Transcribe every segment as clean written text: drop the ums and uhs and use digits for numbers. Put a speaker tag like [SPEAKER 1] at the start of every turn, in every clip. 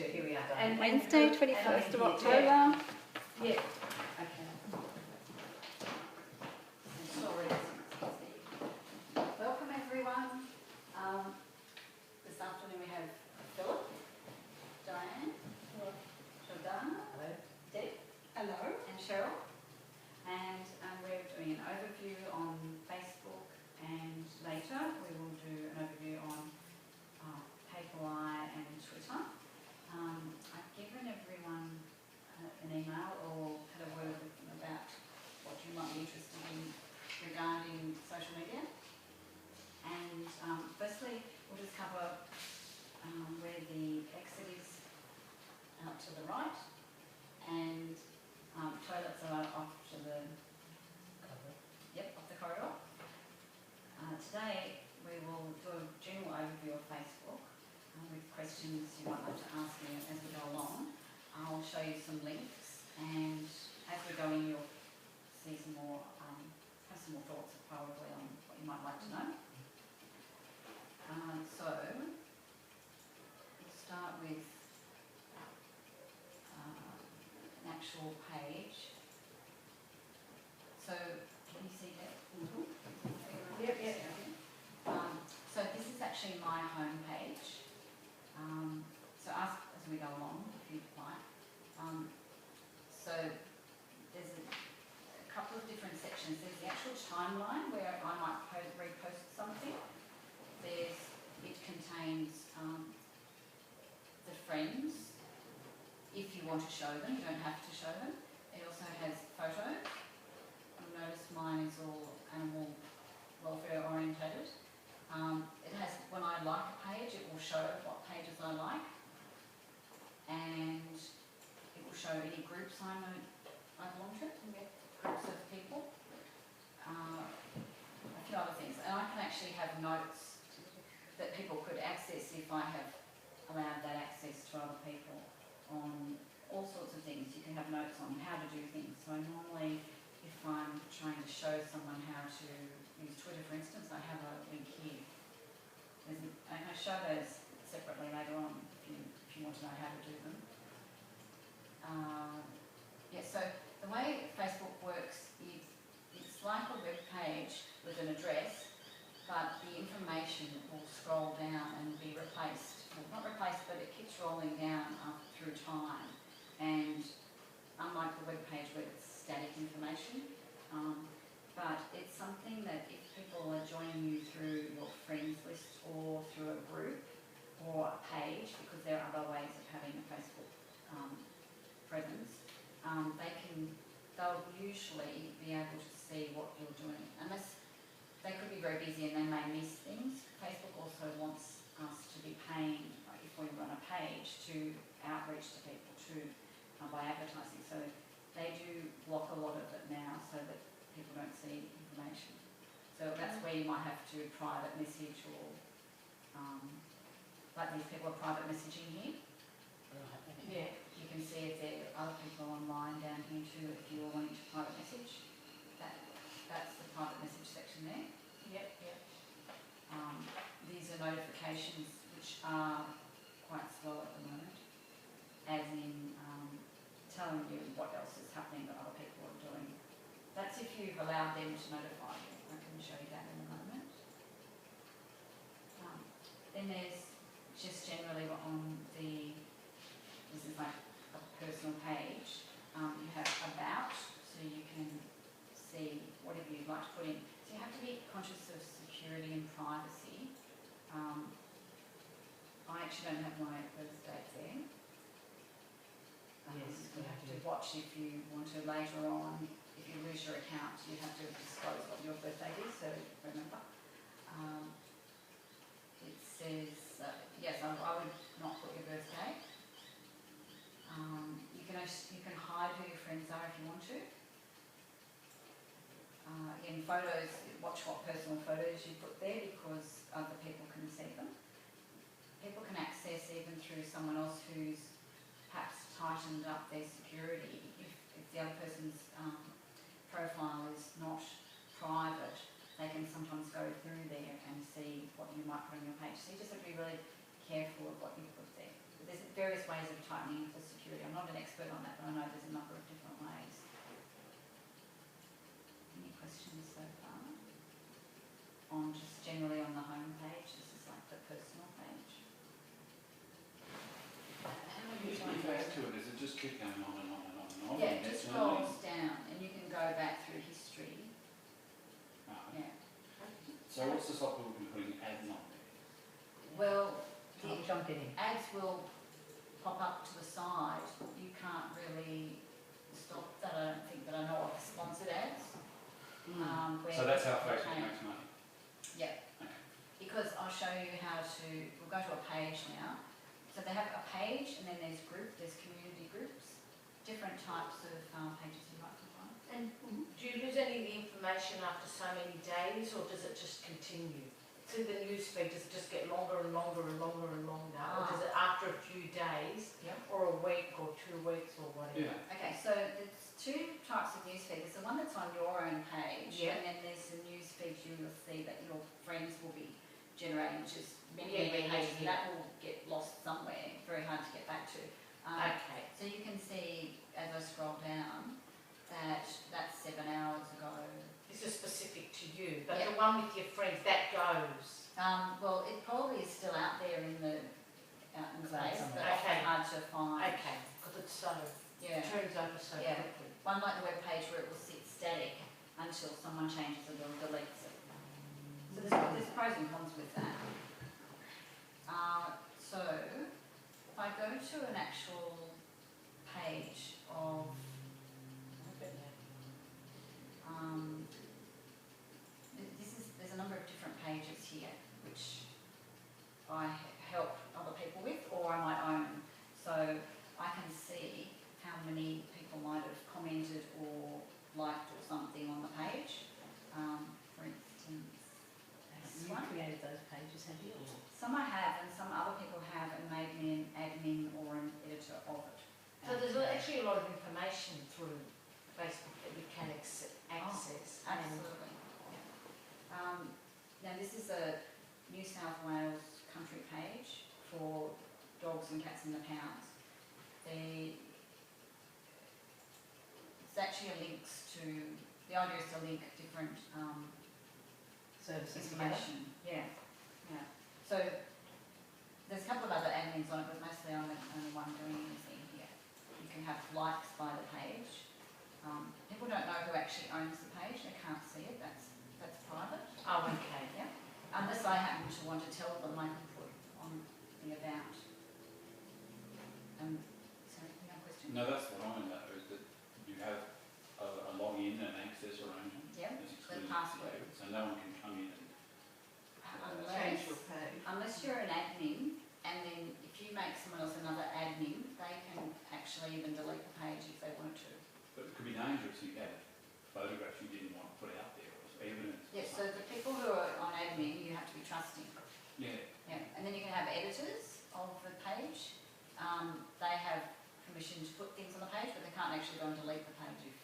[SPEAKER 1] do. Here we are.
[SPEAKER 2] And Wednesday, 21st of October.
[SPEAKER 1] Yeah.
[SPEAKER 3] Okay. Sorry. Welcome everyone. This afternoon we have Philip, Diane, Jordana, Deb, hello, and Cheryl. And we're doing an overview on Facebook, and later we will do an overview on Paperwire and Twitter. I've given everyone an email or had a word with them about what you might be interested in regarding social media. And firstly, we'll just cover where the exit is out to the right, and toilets are off to the off the corridor. Today we will do a general overview of Facebook with questions you might like to ask me as we go along. I'll show you some links, and as we go in you'll see some more, have some more thoughts probably on what you might like to know. So we'll start with an actual page. So can you see that?
[SPEAKER 1] Mm-hmm. Yep.
[SPEAKER 3] So this is actually my home page. So ask as we go along if you'd like. So there's a couple of different sections. There's the actual timeline where I might repost something. It contains the friends, if you want to show them, you don't have to show them. It also has photos. You'll notice mine is all animal welfare orientated. It has, when I like a page, it will show what pages I like, and it will show any groups I belong to, groups of people, a few other things. And I can actually have notes that people could access if I have allowed that access to other people on all sorts of things. You can have notes on how to do things. So normally, if I'm trying to show someone how to use Twitter, for instance, I have a link here. I can show those separately later on if you want to know how to do them. So the way Facebook works is it's like a web page with an address, but the information will scroll down and be replaced. Well, not replaced, but it keeps rolling down through time. And unlike the web page where it's static information, but it's something that if people are joining you through your friends list or through a group or a page, because there are other ways of having a Facebook presence, they'll usually be able to see what you're doing. Unless they could be very busy and they may miss things. Facebook also wants us to be paying, if we run a page, to outreach to people by advertising. So they do block a lot of it now so that people don't see information. So that's where you might have to private message or, like these people are private messaging here.
[SPEAKER 1] Yeah.
[SPEAKER 3] You can see if there are other people online down here too if you're wanting to private message. That's the private message section there.
[SPEAKER 1] Yep.
[SPEAKER 3] These are notifications which are quite slow at the moment, as in telling you what else is happening that other people are doing. That's if you've allowed them to notify you. I can show you that in a moment. Then there's just generally on this is like a personal page, you have about, so you can see whatever you'd like to put in. So you have to be conscious of security and privacy. I actually don't have my birth date there.
[SPEAKER 1] Yes,
[SPEAKER 3] you have to watch if you want to later on. If you lose your account, you have to disclose what your birth date is, so remember. It says, yes, I would not put your birth date. You can hide who your friends are if you want to. In photos, watch what personal photos you put there because other people can see them. People can access even through someone else who's perhaps tightened up their security. If the other person's profile is not private, they can sometimes go through there and see what you might put on your page. So you just have to be really careful of what you put there. There's various ways of tightening the security. I'm not an expert on that, but I know there's a number of different ways. Any questions so far? On just generally on the home page, this is like the personal page.
[SPEAKER 1] How many
[SPEAKER 4] If
[SPEAKER 1] times?
[SPEAKER 4] you add to it, does it just keep going on and on and on and on?
[SPEAKER 3] Yeah, it
[SPEAKER 4] and
[SPEAKER 3] just
[SPEAKER 4] that's only-
[SPEAKER 3] scrolls down and you can go back through history.
[SPEAKER 4] Ah,
[SPEAKER 3] Yeah.
[SPEAKER 4] So what's to stop people from putting ads on there?
[SPEAKER 3] Well,
[SPEAKER 1] I'm jumping in.
[SPEAKER 3] ads will pop up to the side. You can't really stop that. I don't think that I know of sponsored ads. Where
[SPEAKER 4] So that's how
[SPEAKER 3] people
[SPEAKER 4] Facebook
[SPEAKER 3] pay-
[SPEAKER 4] makes money?
[SPEAKER 3] Yeah,
[SPEAKER 4] Okay.
[SPEAKER 3] because I'll show you how to, we'll go to a page now. So they have a page and then there's community groups, different types of pages you might find.
[SPEAKER 1] And do you lose any of the information after so many days, or does it just continue? To the newsfeed, does it just get longer and longer and longer and longer? Or does it after a few days,
[SPEAKER 3] Yep.
[SPEAKER 1] or a week or 2 weeks or whatever?
[SPEAKER 4] Yeah.
[SPEAKER 3] Okay, so there's two types of newsfeed. There's the one that's on your own page,
[SPEAKER 1] Yeah.
[SPEAKER 3] and then there's the newsfeed you will see that your friends will be generating, which is many,
[SPEAKER 1] Yeah,
[SPEAKER 3] many
[SPEAKER 1] yeah,
[SPEAKER 3] pages, and
[SPEAKER 1] yeah.
[SPEAKER 3] that will get lost somewhere, very hard to get back to.
[SPEAKER 1] Okay.
[SPEAKER 3] So you can see, as I scroll down, that that's 7 hours ago.
[SPEAKER 1] This is specific to you, but
[SPEAKER 3] Yeah.
[SPEAKER 1] the one with your friends, that goes.
[SPEAKER 3] Well, it probably is still out there in the
[SPEAKER 2] Cloud
[SPEAKER 3] space, but
[SPEAKER 2] somewhere.
[SPEAKER 3] often
[SPEAKER 1] Okay.
[SPEAKER 3] hard to find.
[SPEAKER 1] Okay, because it's so,
[SPEAKER 3] Yeah.
[SPEAKER 1] it turns over so
[SPEAKER 3] Yeah.
[SPEAKER 1] quickly.
[SPEAKER 3] One like the web page where it will sit static until someone changes it or deletes it. So there's pros and cons with that. So if I go to an actual page of there's a number of different pages here which I help other people with or I might own. So I can see how many people might have commented or liked or something on the page. For instance, this
[SPEAKER 2] You
[SPEAKER 3] one.
[SPEAKER 2] created those pages, have you?
[SPEAKER 3] Some I have and some other people have and made me an admin or an editor of it.
[SPEAKER 1] So there's actually a lot of information through Facebook that we can access.
[SPEAKER 3] Absolutely. Now this is a New South Wales country page for dogs and cats in the pounds. It's actually links to, the idea is to link different
[SPEAKER 2] Services
[SPEAKER 3] information. Yeah, yeah. So there's a couple of other admins on it, but mostly I'm the only one doing anything here. You can have likes by the page. People don't know who actually owns the page, they can't see it, that's private.
[SPEAKER 1] Oh, okay.
[SPEAKER 3] Yeah. Unless I happen to want to tell them, I can put on the about. Sorry, you have a question?
[SPEAKER 4] No, that's what I want to know, is that you have a login and access arrangement.
[SPEAKER 3] Yeah,
[SPEAKER 4] That's
[SPEAKER 3] the
[SPEAKER 4] exclusive to
[SPEAKER 3] password.
[SPEAKER 4] you, so no one can come in and
[SPEAKER 3] Unless you're an admin, and then if you make someone else another admin, they can actually even delete the page if they want to.
[SPEAKER 4] but it could be dangerous if you had photographs you didn't want to put out there or evidence. or
[SPEAKER 3] Yes, so the people who are on admin, you have to be trusting.
[SPEAKER 4] something. Yeah,
[SPEAKER 3] Yeah, and then you can have editors of the page. They have permission to put things on the page, but they can't actually go and delete the page if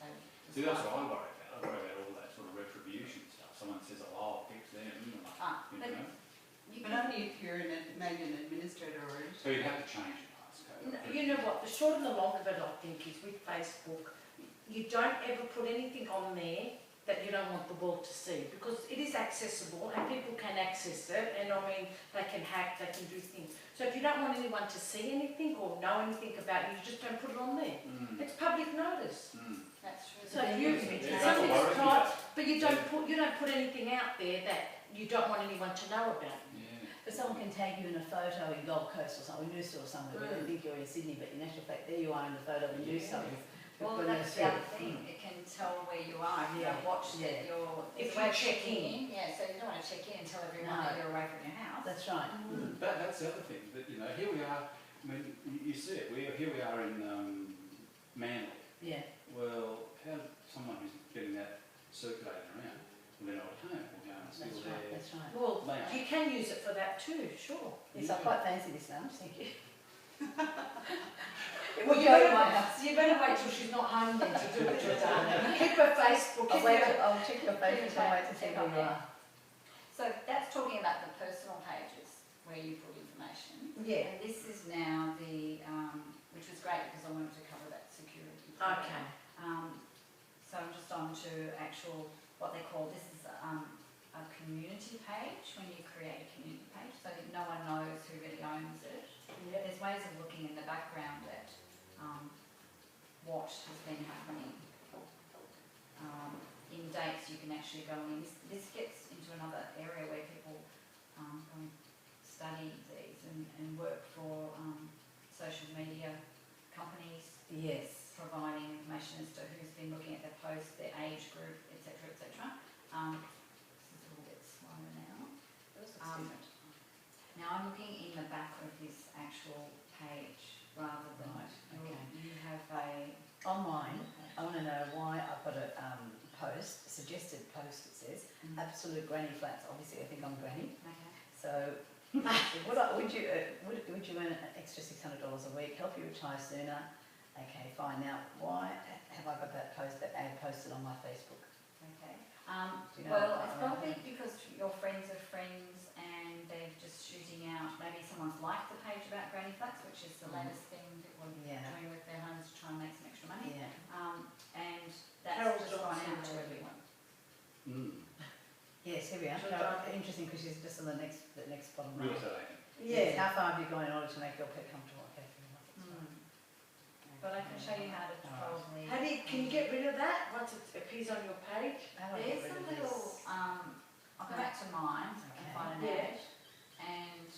[SPEAKER 3] they
[SPEAKER 4] see, that's
[SPEAKER 3] decide.
[SPEAKER 4] what I worry about. I worry about all that sort of retribution stuff. Someone says, oh, I'll fix them, and like, you
[SPEAKER 3] But
[SPEAKER 4] know.
[SPEAKER 3] you
[SPEAKER 5] But
[SPEAKER 3] can,
[SPEAKER 5] only if you're maybe an administrator or a...
[SPEAKER 4] So you'd have to change the passcode.
[SPEAKER 1] You know what, the short and the long of it, I think, is with Facebook, you don't ever put anything on there that you don't want the world to see, because it is accessible and people can access it, and I mean, they can hack, they can do things. So if you don't want anyone to see anything or know anything about you, you just don't put it on there.
[SPEAKER 4] Mm,
[SPEAKER 1] It's public notice.
[SPEAKER 4] mm.
[SPEAKER 3] that's true.
[SPEAKER 1] So if you,
[SPEAKER 4] Yeah,
[SPEAKER 1] something's
[SPEAKER 4] that's what worries me
[SPEAKER 1] not,
[SPEAKER 4] about.
[SPEAKER 1] but you don't put anything out there that you don't want anyone to know about.
[SPEAKER 4] Yeah.
[SPEAKER 2] But someone can tag you in a photo in Gold Coast or something, Noosa or somewhere, where they think you're in Sydney, but in actual fact, there you are in the photo in Noosa.
[SPEAKER 3] Well, that's the other thing, it can tell where you are, if you don't watch that you're...
[SPEAKER 1] If
[SPEAKER 3] it's a way
[SPEAKER 1] you
[SPEAKER 3] of
[SPEAKER 1] check
[SPEAKER 3] checking Yeah, so you don't want to check in and tell everyone
[SPEAKER 2] No.
[SPEAKER 3] that you're away from your house.
[SPEAKER 2] That's right.
[SPEAKER 4] That's the other thing, that, you know, here we are, I mean, you see it, here we are in Manly.
[SPEAKER 2] Yeah.
[SPEAKER 4] Well, how someone who's getting that circulating around, when they're not at home, will go and
[SPEAKER 2] That's
[SPEAKER 4] steal
[SPEAKER 2] right.
[SPEAKER 4] their
[SPEAKER 2] That's right.
[SPEAKER 1] Well,
[SPEAKER 4] land.
[SPEAKER 1] you can use it for that too, sure.
[SPEAKER 2] Yes, I quite fancy this now. Thank you. It
[SPEAKER 1] Well,
[SPEAKER 2] would
[SPEAKER 1] you
[SPEAKER 2] go in
[SPEAKER 1] better,
[SPEAKER 2] my house.
[SPEAKER 1] you better wait till she's not home then to do it, Jordana. Keep her Facebook,
[SPEAKER 2] I'll,
[SPEAKER 1] keep
[SPEAKER 2] wait,
[SPEAKER 1] her...
[SPEAKER 2] I'll check your Facebook and wait to see where you are.
[SPEAKER 3] So that's talking about the personal pages where you put information.
[SPEAKER 1] Yeah.
[SPEAKER 3] And this is now the actual, what they call, this is a community page, when you create a community page, so that no one knows who really owns it.
[SPEAKER 1] Yeah.
[SPEAKER 3] There's ways of looking in the background at what has been happening. In dates, you can actually go in. This gets into another area where people go and study these and work for social media companies,
[SPEAKER 2] Yes.
[SPEAKER 3] providing information as to who's been looking at their posts, their age group, etc., etc. This is a little bit slower now.
[SPEAKER 2] Different.
[SPEAKER 3] Now I'm looking in the back of this actual page rather than
[SPEAKER 2] Right, okay.
[SPEAKER 3] you have a
[SPEAKER 2] On mine, I want to know why I've got a post, suggested post, it says, absolute granny flats. Obviously, I think I'm granny.
[SPEAKER 3] Okay.
[SPEAKER 2] So, would you earn an extra $600 a week, help you retire sooner? Okay, fine. Now, why have I got that post, that ad posted on my Facebook?
[SPEAKER 3] Okay.
[SPEAKER 2] Do you know
[SPEAKER 3] Well,
[SPEAKER 2] what
[SPEAKER 3] it's
[SPEAKER 2] I
[SPEAKER 3] probably
[SPEAKER 2] mean?
[SPEAKER 3] because your friends of friends and they're just shooting out. Maybe someone's liked the page about granny flats, which is the latest thing people are
[SPEAKER 2] Yeah.
[SPEAKER 3] doing with their homes to try and make some extra money.
[SPEAKER 2] Yeah.
[SPEAKER 3] And that's
[SPEAKER 1] Carol
[SPEAKER 3] just gone
[SPEAKER 1] Johnson
[SPEAKER 3] out to
[SPEAKER 1] did.
[SPEAKER 3] everyone.
[SPEAKER 2] Yes, here we are.
[SPEAKER 1] So
[SPEAKER 2] Carol,
[SPEAKER 1] dark.
[SPEAKER 2] interesting because she's just on the next bottom
[SPEAKER 4] Real
[SPEAKER 2] right.
[SPEAKER 4] estate agent.
[SPEAKER 2] Yes. How far have you gone in order to make your pet comfortable? Okay, fair enough. That's fine.
[SPEAKER 3] But I can show you how to probably.
[SPEAKER 1] How do you, can you get rid of that once it appears on your page?
[SPEAKER 2] How do I get
[SPEAKER 3] There's
[SPEAKER 2] rid
[SPEAKER 3] a
[SPEAKER 2] of
[SPEAKER 3] little,
[SPEAKER 2] this?
[SPEAKER 3] I'll go back to mine and
[SPEAKER 2] Okay.
[SPEAKER 3] find an
[SPEAKER 1] Yeah.
[SPEAKER 3] ad. And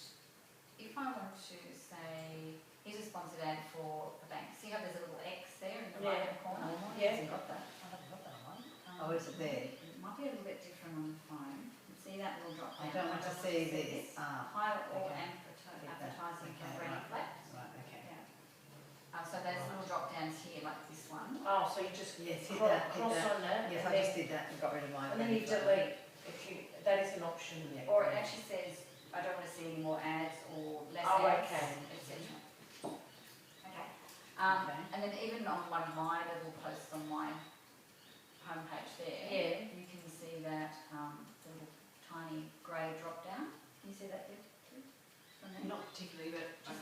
[SPEAKER 3] if I want to say, here's a sponsored ad for a bank. See how there's a little X there in the
[SPEAKER 1] Yeah.
[SPEAKER 3] right hand corner?
[SPEAKER 2] Oh,
[SPEAKER 1] Yeah.
[SPEAKER 2] hasn't got that. I haven't got that one.
[SPEAKER 3] Um,
[SPEAKER 2] Oh, is it there?
[SPEAKER 3] It might be a little bit different on the phone. See that little drop
[SPEAKER 2] I
[SPEAKER 3] down?
[SPEAKER 2] don't want to see this. Ah,
[SPEAKER 3] Pilot or
[SPEAKER 2] okay.
[SPEAKER 3] advertising for
[SPEAKER 2] Okay,
[SPEAKER 3] Granny
[SPEAKER 2] right.
[SPEAKER 3] Flats.
[SPEAKER 2] Right, okay.
[SPEAKER 3] Yeah. So there's little drop downs here like this one.
[SPEAKER 1] Oh, so you just
[SPEAKER 2] Yes, hit
[SPEAKER 1] cross,
[SPEAKER 2] that, hit
[SPEAKER 1] cross
[SPEAKER 2] that.
[SPEAKER 1] on that,
[SPEAKER 2] Yes,
[SPEAKER 1] and
[SPEAKER 2] I
[SPEAKER 1] then,
[SPEAKER 2] just did that and got rid of my.
[SPEAKER 1] and then you delete. If you, that is an option.
[SPEAKER 2] Yeah.
[SPEAKER 3] Or it actually says, I don't want to see any more ads or less
[SPEAKER 1] Oh,
[SPEAKER 3] ads,
[SPEAKER 1] okay.
[SPEAKER 3] etc. Okay.
[SPEAKER 2] Okay.
[SPEAKER 3] And then even on one of my little posts on my homepage there,
[SPEAKER 1] Yeah.
[SPEAKER 3] you can see that the little tiny grey drop down. Can you see that there? Too? From there?
[SPEAKER 5] Not particularly, but I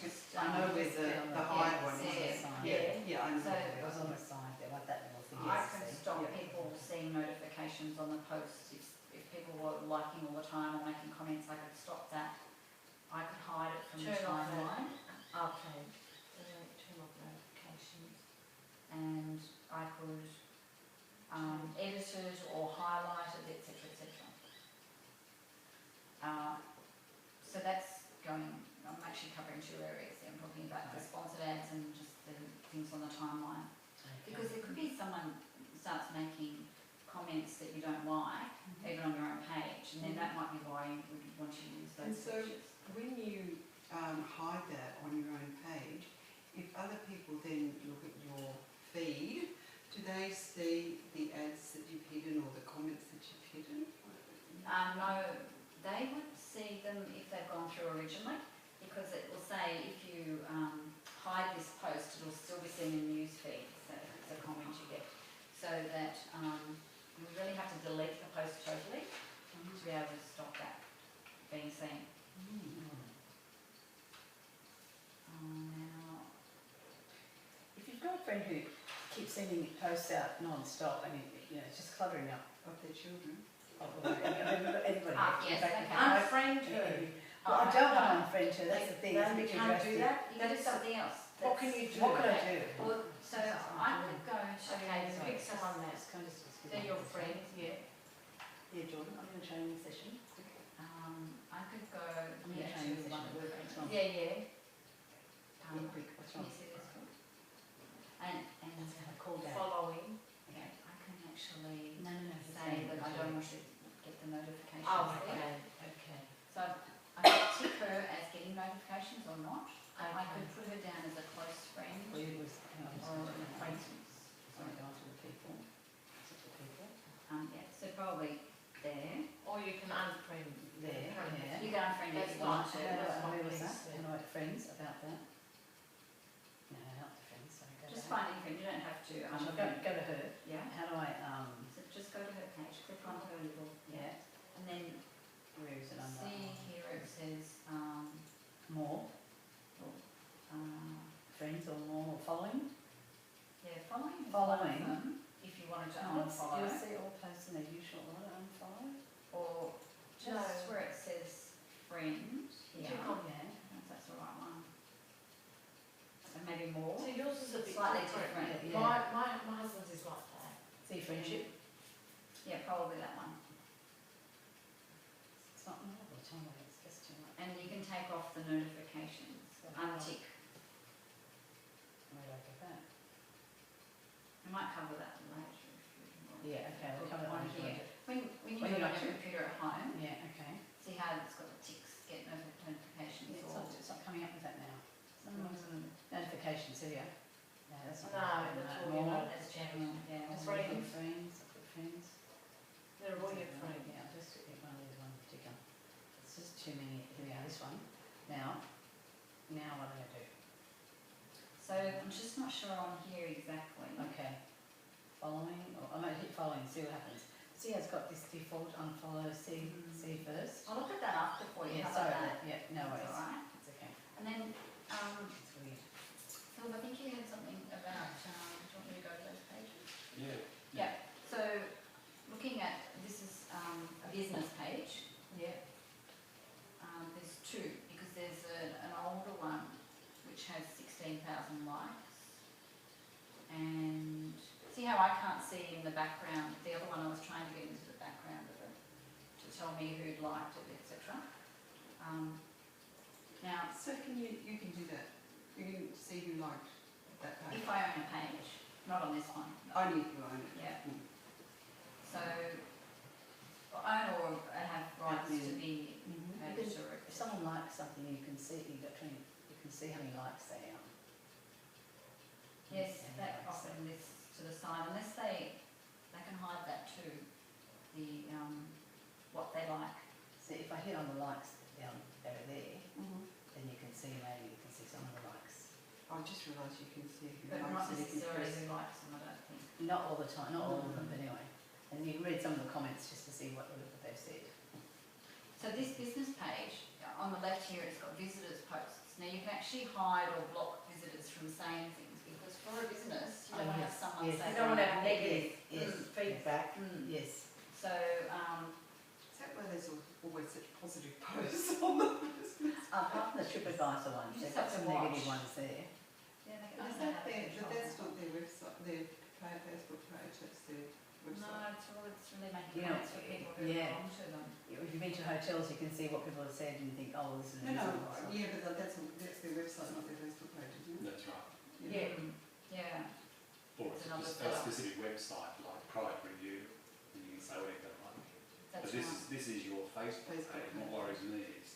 [SPEAKER 3] Just,
[SPEAKER 5] I know where the high
[SPEAKER 3] yeah,
[SPEAKER 5] one is.
[SPEAKER 3] yeah.
[SPEAKER 5] Yeah, I know.
[SPEAKER 3] So-
[SPEAKER 2] It was on the side there, like that little thing.
[SPEAKER 3] I
[SPEAKER 2] Yes,
[SPEAKER 3] can
[SPEAKER 2] see.
[SPEAKER 3] stop
[SPEAKER 5] Yeah.
[SPEAKER 3] people seeing notifications on the posts if people were liking all the time or making comments. I could stop that. I could hide it from the
[SPEAKER 1] Turn off that.
[SPEAKER 3] timeline,
[SPEAKER 1] Okay. Turn off notifications.
[SPEAKER 3] and I could edit it or highlight it, etc., etc. So that's going. I'm actually covering two areas here. I'm talking about the sponsored ads and just the things on the timeline. Because there could be someone starts making comments that you don't like, even on your own page, and then that might be why you would want to use
[SPEAKER 5] And
[SPEAKER 3] those
[SPEAKER 5] so-
[SPEAKER 3] features.
[SPEAKER 5] When you hide that on your own page, if other people then look at your feed, do they see the ads that you've hidden or the comments that you've hidden?
[SPEAKER 3] No, they would see them if they've gone through originally, because it will say if you hide this post, it will still be seen in the news feed, so it's a comment you get. So that you really have to delete the post totally to be able to stop that being seen. Now,
[SPEAKER 2] If you've got a friend who keeps sending posts out non-stop and it's just cluttering up.
[SPEAKER 5] Of their children?
[SPEAKER 2] Anybody.
[SPEAKER 3] yes, okay.
[SPEAKER 1] Unfriend her.
[SPEAKER 2] Well, I don't want to unfriend her, that's the thing.
[SPEAKER 1] No,
[SPEAKER 2] it's a
[SPEAKER 1] you
[SPEAKER 2] bit
[SPEAKER 1] can't do
[SPEAKER 2] drastic.
[SPEAKER 1] that.
[SPEAKER 3] you can do something else.
[SPEAKER 1] What can you do?
[SPEAKER 2] What can I do?
[SPEAKER 3] Well, so I could go to.
[SPEAKER 1] Okay, pick someone there.
[SPEAKER 2] It's kind of just-
[SPEAKER 1] They're your friends, yeah.
[SPEAKER 2] Yeah, Jordan, I'm in a training session.
[SPEAKER 3] I could go
[SPEAKER 2] I'm in a
[SPEAKER 3] here
[SPEAKER 2] training
[SPEAKER 3] to
[SPEAKER 2] session
[SPEAKER 3] one
[SPEAKER 2] at
[SPEAKER 3] of
[SPEAKER 2] work.
[SPEAKER 3] the
[SPEAKER 2] What's wrong?
[SPEAKER 1] Yeah, yeah.
[SPEAKER 2] Yeah, quick, what's
[SPEAKER 3] Can
[SPEAKER 2] wrong?
[SPEAKER 3] you see this one? And
[SPEAKER 2] Let's have a call down.
[SPEAKER 1] Following.
[SPEAKER 3] okay, I can actually
[SPEAKER 2] No,
[SPEAKER 3] say that I don't want to get the notifications.
[SPEAKER 1] Oh,
[SPEAKER 3] there.
[SPEAKER 1] okay, okay.
[SPEAKER 3] So I could tick her as getting notifications or not. I could put her down as a close friend
[SPEAKER 2] Well, it was, hang on,
[SPEAKER 3] or
[SPEAKER 2] just
[SPEAKER 3] an
[SPEAKER 2] a
[SPEAKER 3] acquaintance.
[SPEAKER 2] Sorry, go on to the people. Is it the people?
[SPEAKER 3] Yeah, so probably there.
[SPEAKER 1] Or you can unfriend.
[SPEAKER 2] There, yeah.
[SPEAKER 3] You can unfriend if
[SPEAKER 1] That's
[SPEAKER 3] you want
[SPEAKER 1] not-
[SPEAKER 3] to.
[SPEAKER 1] that's not
[SPEAKER 2] Where was that?
[SPEAKER 1] peaceful.
[SPEAKER 2] Can I write friends about that? No, not the friends, sorry. Go
[SPEAKER 3] Just
[SPEAKER 2] back.
[SPEAKER 3] find a friend, you don't have to
[SPEAKER 2] I shall
[SPEAKER 3] unfriend.
[SPEAKER 2] go to her.
[SPEAKER 3] Yeah,
[SPEAKER 2] How do I,
[SPEAKER 3] so just go to her page, click on her little,
[SPEAKER 2] yeah,
[SPEAKER 3] and then
[SPEAKER 2] where is it under?
[SPEAKER 3] see here it says,
[SPEAKER 2] More, friends or more, or following?
[SPEAKER 3] yeah, following is
[SPEAKER 2] Following.
[SPEAKER 3] one of them, if you want wanted to
[SPEAKER 2] You'll
[SPEAKER 3] unfollow,
[SPEAKER 2] see all posts in their usual order, unfollow.
[SPEAKER 3] or just
[SPEAKER 1] No.
[SPEAKER 3] where it says friend here.
[SPEAKER 1] Click on
[SPEAKER 2] Yeah.
[SPEAKER 3] If that's the right one. And maybe more.
[SPEAKER 1] So yours is a bit
[SPEAKER 3] Slightly
[SPEAKER 1] different.
[SPEAKER 3] different.
[SPEAKER 2] Yeah.
[SPEAKER 1] My husband's is like that.
[SPEAKER 2] See friendship.
[SPEAKER 3] Yeah, probably that one.
[SPEAKER 2] It's not all the time, it's just too much.
[SPEAKER 3] And you can take off the notifications, untick.
[SPEAKER 2] Where do I get that?
[SPEAKER 3] We might cover that later if you want.
[SPEAKER 2] Yeah, okay, we'll cover that
[SPEAKER 3] One
[SPEAKER 2] later.
[SPEAKER 3] here. When you
[SPEAKER 2] When
[SPEAKER 3] do it
[SPEAKER 2] you're
[SPEAKER 3] on
[SPEAKER 2] not-
[SPEAKER 3] your computer at home,
[SPEAKER 2] Yeah, okay.
[SPEAKER 3] see how it's got the ticks, get notifications
[SPEAKER 2] Yeah,
[SPEAKER 3] or.
[SPEAKER 2] it's not coming up with that now.
[SPEAKER 3] Mm.
[SPEAKER 2] Notifications, here. No, that's not.
[SPEAKER 1] No, that's all you know.
[SPEAKER 3] That's general, yeah.
[SPEAKER 2] That's
[SPEAKER 1] Friends.
[SPEAKER 2] friends, I put friends.
[SPEAKER 1] They're all your friends.
[SPEAKER 2] Yeah, I'll just pick one of these one particular. It's just too many, here we are, this one. Now what am I gonna do?
[SPEAKER 3] So I'm just not sure on here exactly.
[SPEAKER 2] Okay. Following, or I might hit following, see what happens. See how it's got this default unfollow, see first?
[SPEAKER 3] I'll look at that after for you,
[SPEAKER 2] Yeah,
[SPEAKER 3] how
[SPEAKER 2] sorry,
[SPEAKER 3] about that?
[SPEAKER 2] yeah, no
[SPEAKER 3] That's
[SPEAKER 2] worries.
[SPEAKER 3] all right.
[SPEAKER 2] It's okay.
[SPEAKER 3] And then,
[SPEAKER 2] It's weird.
[SPEAKER 3] Phil, I think you had something about, do you want me to go to those pages?
[SPEAKER 4] Yeah.
[SPEAKER 3] Yeah, so looking at, this is a business page.
[SPEAKER 2] Yeah.
[SPEAKER 3] There's two, because there's an older one which has 16,000 likes. And see how I can't see in the background, the other one I was trying to get into the background of it to tell me who'd liked it, etc. Now,
[SPEAKER 5] So you can do that. You can see who liked that page.
[SPEAKER 3] if I own a page, not on this one,
[SPEAKER 5] Only if you own it.
[SPEAKER 3] yeah.
[SPEAKER 5] Mm.
[SPEAKER 3] So, own or have rights to be paged or.
[SPEAKER 2] If someone likes something, you can see, you can see how many likes they are.
[SPEAKER 3] Yes,
[SPEAKER 2] And
[SPEAKER 3] that
[SPEAKER 2] likes.
[SPEAKER 3] often lists to the side, unless they can hide that too, the, what they like.
[SPEAKER 2] See, if I hit on the likes down over there, then you can see, maybe you can see some of the likes.
[SPEAKER 5] I just realised you can see who
[SPEAKER 3] But not
[SPEAKER 5] likes it if you
[SPEAKER 3] necessarily
[SPEAKER 5] press.
[SPEAKER 3] who likes them, I don't think.
[SPEAKER 2] Not all the time, not all of them, but anyway. And you can read some of the comments just to see what they've said.
[SPEAKER 3] So this business page, on the left here, it's got visitors posts. Now you can actually hide or block visitors from saying things, because for a business, you don't want to have someone
[SPEAKER 2] yes.
[SPEAKER 3] say.
[SPEAKER 1] You don't want to have
[SPEAKER 3] something.
[SPEAKER 1] negative
[SPEAKER 2] Yes,
[SPEAKER 1] feedback.
[SPEAKER 2] yes.
[SPEAKER 3] So,
[SPEAKER 5] Is that why there's always such positive posts on the business?
[SPEAKER 2] Apart from the TripAdvisor ones,
[SPEAKER 3] You
[SPEAKER 2] they've
[SPEAKER 3] just
[SPEAKER 2] got
[SPEAKER 3] have to
[SPEAKER 2] some negative
[SPEAKER 3] watch.
[SPEAKER 2] ones there.
[SPEAKER 3] yeah, they
[SPEAKER 5] But
[SPEAKER 3] can
[SPEAKER 5] is
[SPEAKER 3] only
[SPEAKER 5] that
[SPEAKER 3] have
[SPEAKER 5] their,
[SPEAKER 3] control.
[SPEAKER 5] but that's not their website, their Facebook page, that's their
[SPEAKER 3] No,
[SPEAKER 5] website.
[SPEAKER 3] it's really making
[SPEAKER 2] You know,
[SPEAKER 3] comments for people who
[SPEAKER 2] yeah.
[SPEAKER 3] belong to them.
[SPEAKER 2] If you've been to hotels, you can see what people have said and you think, oh, this is
[SPEAKER 5] No,
[SPEAKER 2] an
[SPEAKER 5] no,
[SPEAKER 2] easy
[SPEAKER 5] yeah, but that's their website, not their Facebook page, isn't it?
[SPEAKER 4] That's right.
[SPEAKER 1] Yeah.
[SPEAKER 3] Yeah.
[SPEAKER 4] Or
[SPEAKER 3] It's
[SPEAKER 4] it's
[SPEAKER 3] another
[SPEAKER 4] just a
[SPEAKER 3] setup.
[SPEAKER 4] specific website like product review, and you can say whatever you like.
[SPEAKER 3] That's
[SPEAKER 4] But
[SPEAKER 3] right.
[SPEAKER 4] this is your Facebook
[SPEAKER 5] Facebook
[SPEAKER 4] page. What
[SPEAKER 5] page.
[SPEAKER 4] worries me is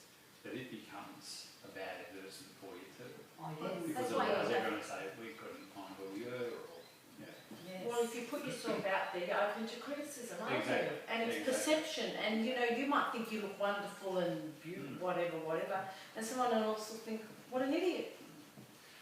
[SPEAKER 4] that it becomes a bad advertisement for you too.
[SPEAKER 2] Oh, yes.
[SPEAKER 4] Because
[SPEAKER 3] why
[SPEAKER 4] otherwise
[SPEAKER 3] you
[SPEAKER 4] they're
[SPEAKER 3] have-
[SPEAKER 4] going to say, we couldn't find who you or, yeah.
[SPEAKER 2] Yes.
[SPEAKER 1] Well, if you put yourself out there, you're open to criticism, aren't
[SPEAKER 4] Exactly,
[SPEAKER 1] you? And it's
[SPEAKER 4] exactly.
[SPEAKER 1] perception, and you know, you might think you look wonderful and
[SPEAKER 4] Mm.
[SPEAKER 1] whatever, and someone else will think, what an idiot.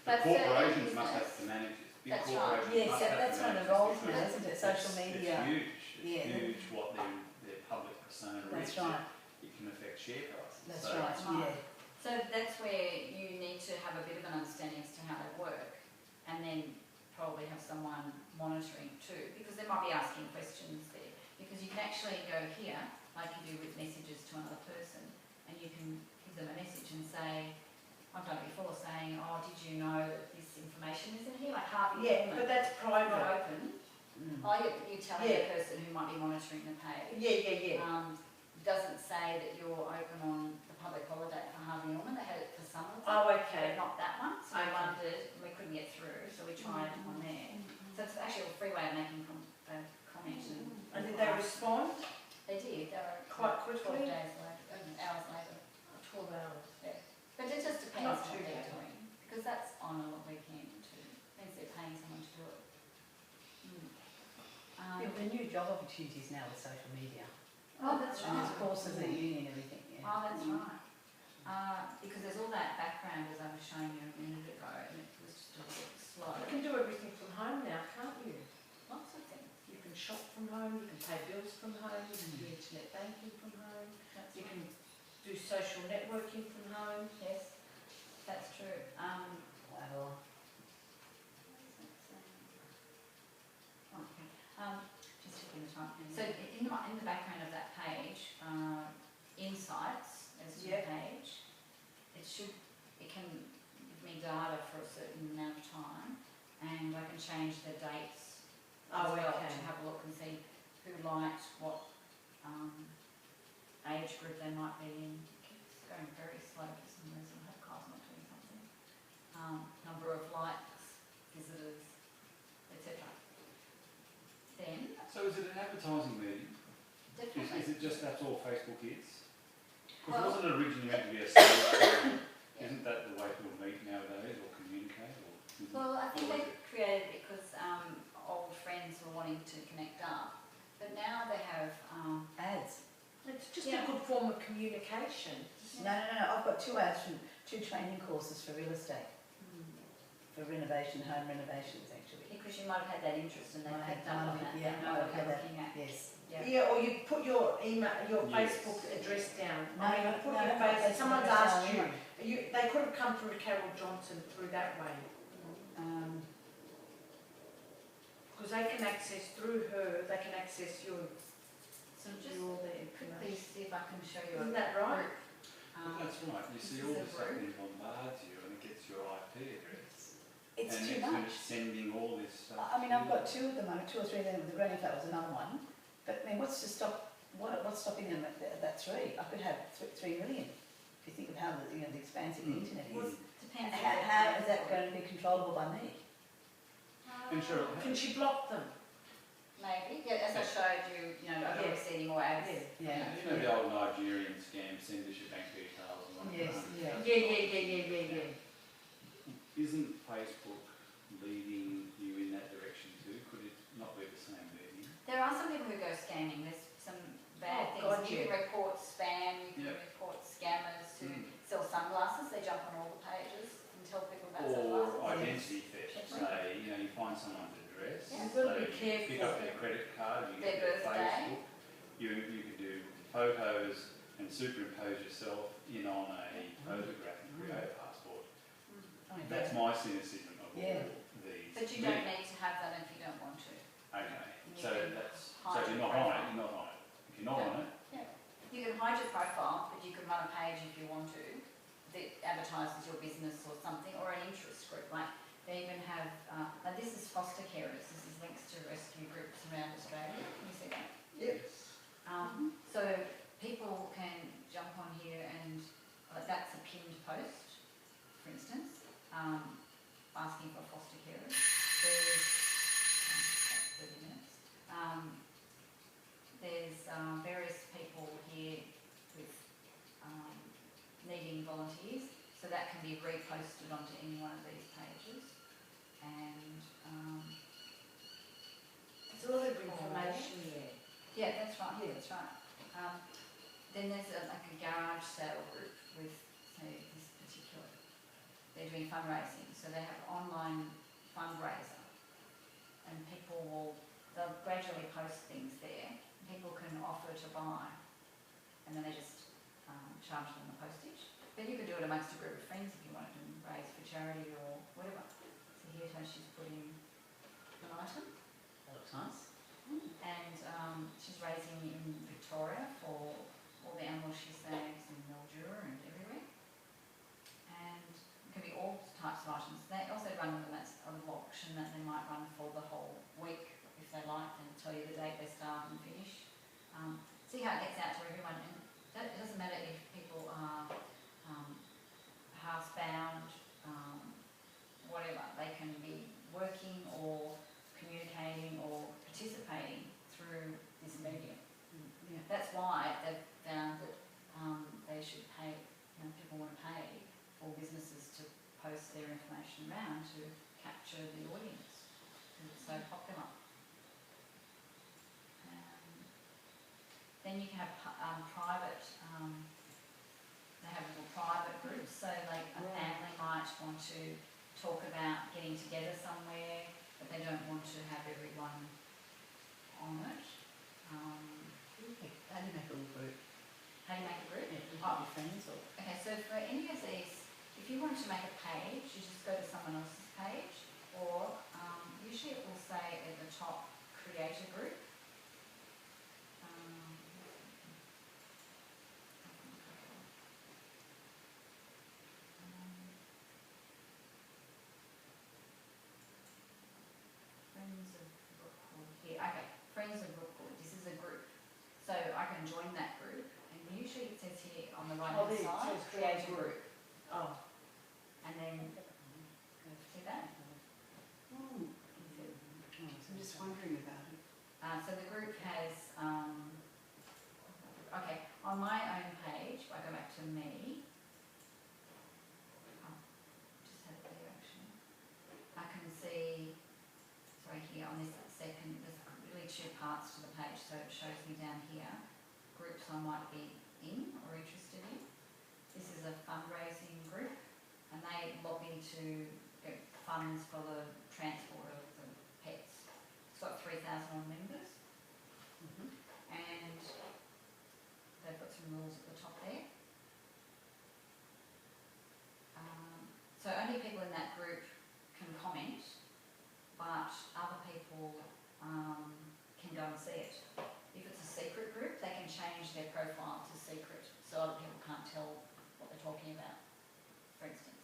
[SPEAKER 3] That's
[SPEAKER 4] But
[SPEAKER 3] it,
[SPEAKER 4] corporations
[SPEAKER 3] business.
[SPEAKER 4] must have to manage it. Big
[SPEAKER 3] That's right.
[SPEAKER 4] corporations
[SPEAKER 2] Yes,
[SPEAKER 4] must have
[SPEAKER 2] that's
[SPEAKER 4] to
[SPEAKER 2] one
[SPEAKER 4] manage
[SPEAKER 2] of roles
[SPEAKER 4] this
[SPEAKER 2] now,
[SPEAKER 4] because
[SPEAKER 2] isn't it? Social
[SPEAKER 4] it's
[SPEAKER 2] media.
[SPEAKER 4] huge. It's
[SPEAKER 2] Yeah.
[SPEAKER 4] huge what their public persona
[SPEAKER 2] That's
[SPEAKER 4] reaches.
[SPEAKER 2] right.
[SPEAKER 4] It can affect share price.
[SPEAKER 2] That's
[SPEAKER 4] So-
[SPEAKER 2] right, yeah.
[SPEAKER 3] So that's where you need to have a bit of an understanding as to how they work, and then probably have someone monitoring too, because they might be asking questions there. Because you can actually go here, like you do with messages to another person, and you can give them a message and say, I've done it before, saying, oh, did you know that this information is in here, like Harvey
[SPEAKER 1] Yeah,
[SPEAKER 3] Norman,
[SPEAKER 1] but that's
[SPEAKER 3] not
[SPEAKER 1] private.
[SPEAKER 3] open.
[SPEAKER 2] Mm.
[SPEAKER 3] Oh, you telling
[SPEAKER 1] Yeah.
[SPEAKER 3] the person who might be monitoring the page.
[SPEAKER 1] Yeah.
[SPEAKER 3] Doesn't say that you're open on the public holiday for Harvey Norman, they had it for some of them.
[SPEAKER 1] Oh,
[SPEAKER 3] But
[SPEAKER 1] okay.
[SPEAKER 3] not that one, so we
[SPEAKER 1] Okay.
[SPEAKER 3] wondered, we couldn't get through, so we tried on there. So it's actually a free way of making a comment
[SPEAKER 1] And did they respond?
[SPEAKER 3] They did, they were
[SPEAKER 1] Quite
[SPEAKER 3] 12
[SPEAKER 1] quickly?
[SPEAKER 3] days later, hours later.
[SPEAKER 1] 12 hours.
[SPEAKER 3] But it just depends
[SPEAKER 1] Not
[SPEAKER 3] on
[SPEAKER 1] too
[SPEAKER 3] what they're
[SPEAKER 1] bad.
[SPEAKER 3] doing, because that's on a weekend too, means they're paying someone to do it.
[SPEAKER 2] Yeah, the new job opportunities now with social media.
[SPEAKER 3] Oh, that's
[SPEAKER 2] And there's
[SPEAKER 3] right.
[SPEAKER 2] courses at uni and everything, yeah.
[SPEAKER 3] Oh, that's right. Because there's all that background, as I was showing you a minute ago, and it was just a little bit slow.
[SPEAKER 1] You can do everything from home now, can't you?
[SPEAKER 3] Lots of things.
[SPEAKER 1] You can shop from home, you can pay bills from home, you can do internet banking from home,
[SPEAKER 3] That's
[SPEAKER 1] you
[SPEAKER 3] right.
[SPEAKER 1] can do social networking from home.
[SPEAKER 3] Yes, that's true.
[SPEAKER 2] Wow.
[SPEAKER 3] Okay. time. So in the background of that page, insights as to the
[SPEAKER 1] Yeah.
[SPEAKER 3] page, it can give me data for a certain amount of time, and I can change the dates as
[SPEAKER 1] Oh,
[SPEAKER 3] well
[SPEAKER 1] okay.
[SPEAKER 3] to have a look and see who liked what age group they might be in. It's going very slow for some reason. I hope Kyle's not doing something. Number of likes, visitors, etc. Then,
[SPEAKER 4] So is it an advertising meeting?
[SPEAKER 3] definitely.
[SPEAKER 4] Is it just that's all Facebook is? Because
[SPEAKER 3] Well-
[SPEAKER 4] wasn't it originally meant to be a social? Isn't that the way people meet nowadays or communicate? Or
[SPEAKER 3] Well, I think
[SPEAKER 4] or
[SPEAKER 3] they
[SPEAKER 4] is it-
[SPEAKER 3] created it because old friends were wanting to connect up, but now they have
[SPEAKER 2] Ads.
[SPEAKER 1] It's just
[SPEAKER 3] Yeah.
[SPEAKER 1] a good form of communication.
[SPEAKER 2] No, I've got 2 ads from 2 training courses for real estate, for renovation, home renovations actually.
[SPEAKER 3] because you might have had that interest and they
[SPEAKER 2] Might have
[SPEAKER 3] picked up on
[SPEAKER 2] done
[SPEAKER 3] that.
[SPEAKER 2] it,
[SPEAKER 3] They
[SPEAKER 2] yeah,
[SPEAKER 3] know
[SPEAKER 2] might
[SPEAKER 3] what
[SPEAKER 2] have
[SPEAKER 3] you're
[SPEAKER 2] had that.
[SPEAKER 3] looking at.
[SPEAKER 2] Yes.
[SPEAKER 3] Yeah.
[SPEAKER 1] Yeah, or you put your email, your
[SPEAKER 4] Yes.
[SPEAKER 1] Facebook address down.
[SPEAKER 2] No,
[SPEAKER 1] I mean,
[SPEAKER 2] no,
[SPEAKER 1] you put
[SPEAKER 2] no,
[SPEAKER 1] your
[SPEAKER 2] not
[SPEAKER 1] face,
[SPEAKER 2] Facebook
[SPEAKER 1] someone's
[SPEAKER 2] address,
[SPEAKER 1] asked
[SPEAKER 2] no,
[SPEAKER 1] you, they could have come through Carol Johnson through that way. Because they can access through her, they can access your,
[SPEAKER 3] So just
[SPEAKER 1] your the
[SPEAKER 3] quickly
[SPEAKER 1] information.
[SPEAKER 3] see if I can show you a
[SPEAKER 1] Isn't that right?
[SPEAKER 3] group.
[SPEAKER 4] Well, that's right. You see
[SPEAKER 3] this
[SPEAKER 4] all
[SPEAKER 3] is a
[SPEAKER 4] this stuff
[SPEAKER 3] group.
[SPEAKER 4] and bombards you and it gets your IP address.
[SPEAKER 2] It's
[SPEAKER 4] and
[SPEAKER 2] too
[SPEAKER 4] next minute
[SPEAKER 2] much.
[SPEAKER 4] it's sending all this stuff.
[SPEAKER 2] I mean,
[SPEAKER 4] to
[SPEAKER 2] I've
[SPEAKER 4] you.
[SPEAKER 2] got 2 at the moment, 2 or 3 of them, the granny flat was another one. But I mean, what's stopping them at that 3? I could have 3 million. If you think of how the expansive the internet
[SPEAKER 3] Well,
[SPEAKER 2] is.
[SPEAKER 3] depends.
[SPEAKER 2] How is that going to be controllable by me?
[SPEAKER 4] And Cheryl,
[SPEAKER 1] Can she block them?
[SPEAKER 3] Maybe, yeah, as I showed you, I don't
[SPEAKER 1] Yeah.
[SPEAKER 3] see any more ads.
[SPEAKER 2] Yeah.
[SPEAKER 4] you know the old Nigerian scam, send us your bank details and all
[SPEAKER 2] Yes,
[SPEAKER 4] that.
[SPEAKER 2] yeah.
[SPEAKER 4] Isn't Facebook leading you in that direction too? Could it not be the same leading?
[SPEAKER 3] There are some people who go scamming. There's some bad
[SPEAKER 1] Oh,
[SPEAKER 3] things.
[SPEAKER 1] God,
[SPEAKER 3] You can report spam, you can
[SPEAKER 4] Yeah.
[SPEAKER 3] report scammers who
[SPEAKER 4] Mm.
[SPEAKER 3] sell sunglasses. They jump on all the pages and tell people about
[SPEAKER 4] Or
[SPEAKER 3] sunglasses.
[SPEAKER 4] identity theft, say, you find someone's address,
[SPEAKER 3] Yeah.
[SPEAKER 1] You've got to be
[SPEAKER 4] so you
[SPEAKER 1] careful.
[SPEAKER 4] pick up their credit card, you
[SPEAKER 3] Their
[SPEAKER 4] get their
[SPEAKER 3] birthday.
[SPEAKER 4] Facebook, you can do photos and superimpose yourself in on a photograph and create a passport.
[SPEAKER 2] I mean,
[SPEAKER 4] That's my cynicism of
[SPEAKER 2] Yeah.
[SPEAKER 4] all these.
[SPEAKER 3] But you don't need to have them if you don't want to.
[SPEAKER 4] Okay,
[SPEAKER 3] You
[SPEAKER 4] so
[SPEAKER 3] can
[SPEAKER 4] that's, so
[SPEAKER 3] hide
[SPEAKER 4] if you're
[SPEAKER 3] your
[SPEAKER 4] not on it,
[SPEAKER 3] profile.
[SPEAKER 4] you're not on it. If you're not on it,
[SPEAKER 3] You can hide your profile, but you can run a page if you want to that advertises your business or something, or an interest group. Like they even have, and this is foster carers. This is links to rescue groups around Australia. Can you see that?
[SPEAKER 4] yes.
[SPEAKER 3] So people can jump on here and that's a pinned post, for instance, asking for foster carers. There's 30 minutes. There's various people here with needing volunteers, so that can be reposted onto any one of these pages. And
[SPEAKER 1] There's a lot of information there.
[SPEAKER 3] yeah, that's right. Yeah, that's right. Then there's like a garage sale group with, say, this particular. They're doing fundraising, so they have online fundraiser, and they'll gradually post things there. People can offer to buy, and then they just charge them the postage. But you could do it amongst a group of friends if you wanted to raise for charity or whatever. So here's how she's putting an item.
[SPEAKER 2] That looks nice.
[SPEAKER 3] And she's raising in Victoria for all the animals she saves in Mildura and everywhere. And it can be all types of items. They also run them as a little auction that they might run for the whole week if they like, and tell you the date they start and finish. See how it gets out to everyone. And it doesn't matter if people are housebound, whatever. They can be working or communicating or participating through this medium.
[SPEAKER 2] Yeah.
[SPEAKER 3] That's why they've found that they should pay, people want to pay for businesses to post their information around to capture the audience, because it's so popular. Then you can have private, they have little private groups, so like a family might want to talk about getting together somewhere, but they don't want to have everyone on it.
[SPEAKER 2] How do you make a little group?
[SPEAKER 3] How do you make a group?
[SPEAKER 2] Yeah, with
[SPEAKER 3] Oh.
[SPEAKER 2] your friends or?
[SPEAKER 3] Okay, so for any of these, if you want to make a page, you just go to someone else's page, or usually it will say at the top, create a group.
[SPEAKER 5] just wondering about it.
[SPEAKER 3] So the group has, okay, on my own page, if I go back to me, just had it there actually, I can see, sorry, here on this second, there's really two parts to the page, so it shows me down here, groups I might be in or interested in. This is a fundraising group, and they lobby to get funds for the transport of the pets. It's got 3,000 odd members, and they've got some rules at the top there. So only people in that group can comment, but other people can go and see it. If it's a secret group, they can change their profile to secret, so other people can't tell what they're talking about, for instance.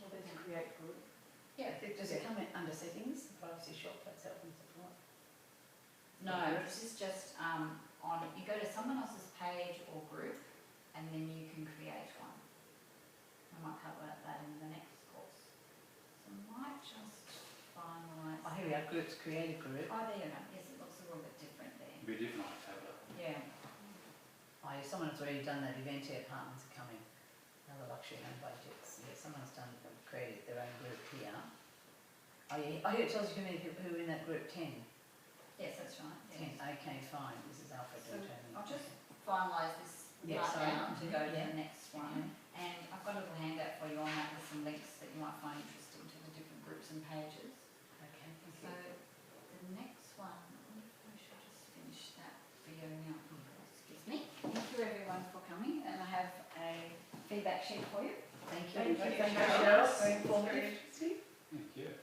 [SPEAKER 1] Well, they can create group.
[SPEAKER 3] Yeah.
[SPEAKER 2] Does it come in under settings, privacy shop, that's help and support?
[SPEAKER 3] No, this is just on, you go to someone else's page or group, and then you can create one. I might cover that in the next course. So I might just finalise.
[SPEAKER 2] Oh, here we are, groups, create a group.
[SPEAKER 3] Oh, there you go. Yes, it looks a little bit different there.
[SPEAKER 4] It'd be different on a tablet.
[SPEAKER 3] Yeah.
[SPEAKER 2] Oh, yeah, someone has already done that, Eventi Apartments are coming, another luxury home budgets, yeah, someone's created their own group here. Oh, yeah, it tells you who are in that group, 10.
[SPEAKER 3] Yes, that's right. Yes.
[SPEAKER 2] 10, okay, fine, this is Alfred
[SPEAKER 3] So
[SPEAKER 2] determined.
[SPEAKER 3] I'll just finalise this
[SPEAKER 2] Yeah,
[SPEAKER 3] right
[SPEAKER 2] sorry.
[SPEAKER 3] now to go to
[SPEAKER 2] Yeah.
[SPEAKER 3] the next one. And I've got a little handout for you on that with some links that you might find interesting to the different groups and pages.
[SPEAKER 2] Okay, thank
[SPEAKER 3] So
[SPEAKER 2] you.
[SPEAKER 3] the next one, I wonder if I should just finish that video now. Excuse me. Thank you everyone for coming, and I have a feedback sheet for you.
[SPEAKER 2] Thank you.
[SPEAKER 1] Thank you.
[SPEAKER 2] Thank you,
[SPEAKER 1] Thank you.
[SPEAKER 2] Cheryl, very informative.